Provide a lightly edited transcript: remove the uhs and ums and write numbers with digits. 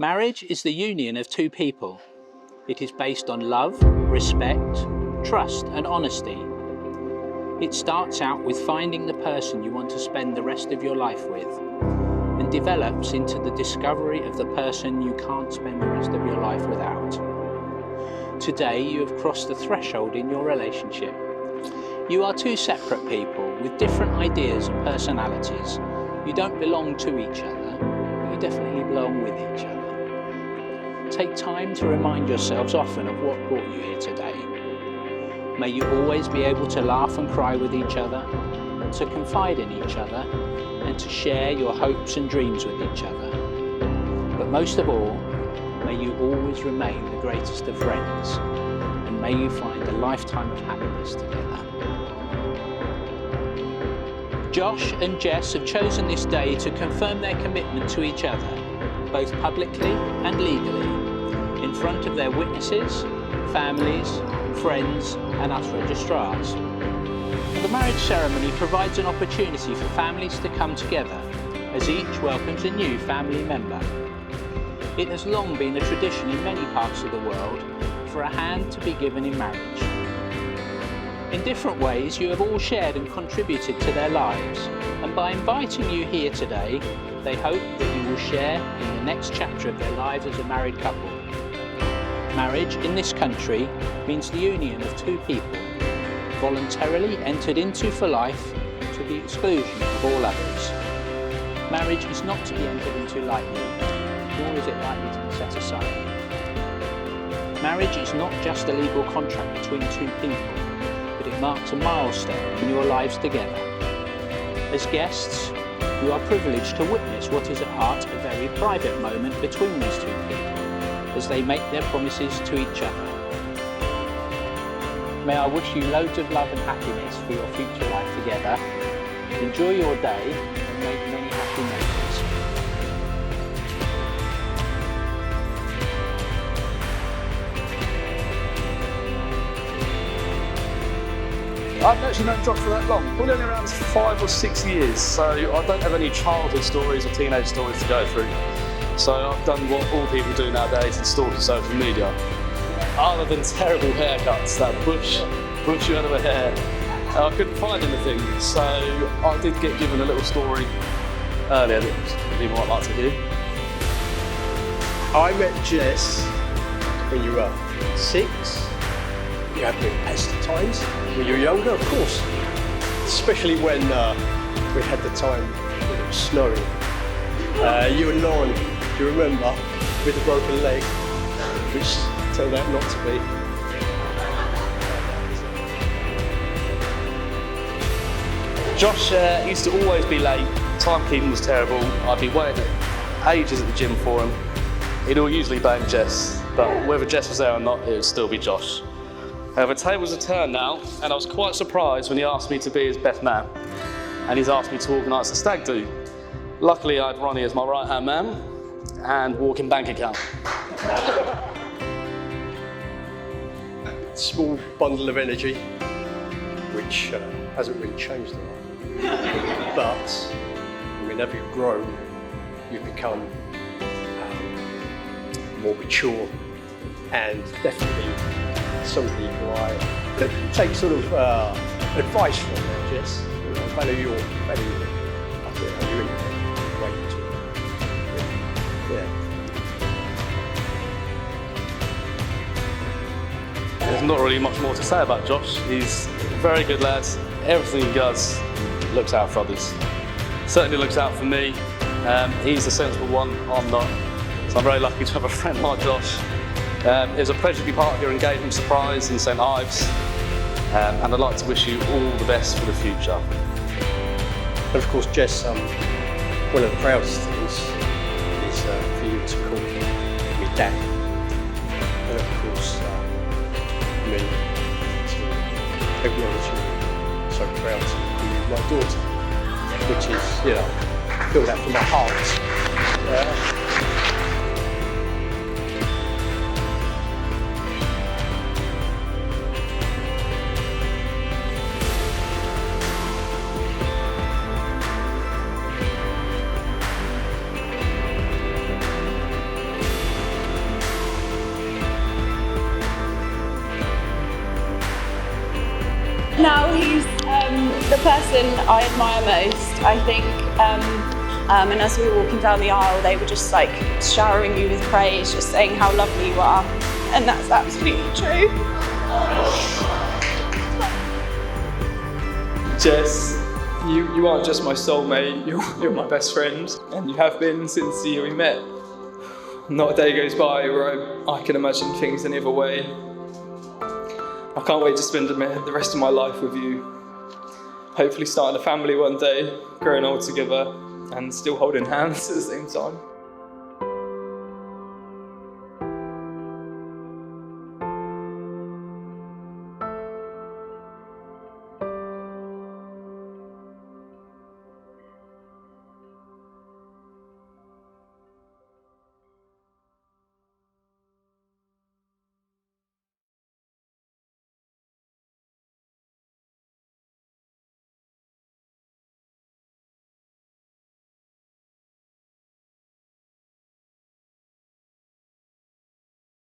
Marriage is the union of two people. It is based on love, respect, trust and honesty. It starts out with finding the person you want to spend the rest of your life with, and develops into the discovery of the person you can't spend the rest of your life without. Today you have crossed the threshold in your relationship. You are two separate people with different ideas and personalities. You don't belong to each other, but you definitely belong with each other. Take time to remind yourselves often of what brought you here today. May you always be able to laugh and cry with each other, to confide in each other, and to share your hopes and dreams with each other. But most of all, may you always remain the greatest of friends, and may you find a lifetime of happiness together. Josh and Jess have chosen this day to confirm their commitment to each other, both publicly and legally, in front of their witnesses, families, friends and us registrars. The marriage ceremony provides an opportunity for families to come together as each welcomes a new family member. It has long been a tradition in many parts of the world for a hand to be given in marriage. In different ways you have all shared and contributed to their lives, and by inviting you here today, they hope that you will share in the next chapter of their lives as a married couple. Marriage in this country means the union of two people, voluntarily entered into for life to the exclusion of all others. Marriage is not to be entered into lightly, nor is it lightly to be set aside. Marriage is not just a legal contract between two people, but it marks a milestone in your lives together. As guests, you are privileged to witness what is at heart a very private moment between these two people, as they make their promises to each other. May I wish you loads of love and happiness for your future life together. Enjoy your day and make many happy memories. I've actually known Josh for that long, probably only around 5 or 6 years, so I don't have any childhood stories or teenage stories to go through. So I've done what all people do nowadays and stalking social media. Other than terrible haircuts that push you out of the hair, I couldn't find anything, so I did get given a little story earlier that people might like to hear. I met Jess when you were 6. You had been pest at times when you were younger, of course. Especially when we had the time when it was snowing. You and Lauren, do you remember, with the broken leg, which turned out not to be. Josh used to always be late, timekeeping was terrible. I'd be waiting ages at the gym for him. He'd all usually blame Jess, but whether Jess was there or not, it would still be Josh. However, tables are turned now, and I was quite surprised when he asked me to be his best man, and he's asked me to organise a stag do. Luckily, I had Ronnie as my right-hand man, and walking bank account. Small bundle of energy, which hasn't really changed a lot. But, whenever you've grown, you've become more mature, and definitely some people I take sort of advice from, Jess. Value your way to. Yeah. There's not really much more to say about Josh. He's a very good lad. Everything he does looks out for others. Certainly looks out for me. He's the sensible one, I'm not. So I'm very lucky to have a friend like Josh. It was a pleasure to be part of your engagement surprise in St Ives. And I'd like to wish you all the best for the future. And of course, Jess, one of the proudest things is for you to call me Dad. And of course, me to acknowledge you, so proud to call you my daughter, which is, you know, I feel that from my heart. person I admire most, I think, and as we were walking down the aisle, they were just like showering you with praise, just saying how lovely you are, and that's absolutely true. Jess, you aren't just my soulmate, you're my best friend, and you have been since the year we met. Not a day goes by where I can imagine things any other way. I can't wait to spend the rest of my life with you. Hopefully starting a family one day, growing old together, and still holding hands at the same time.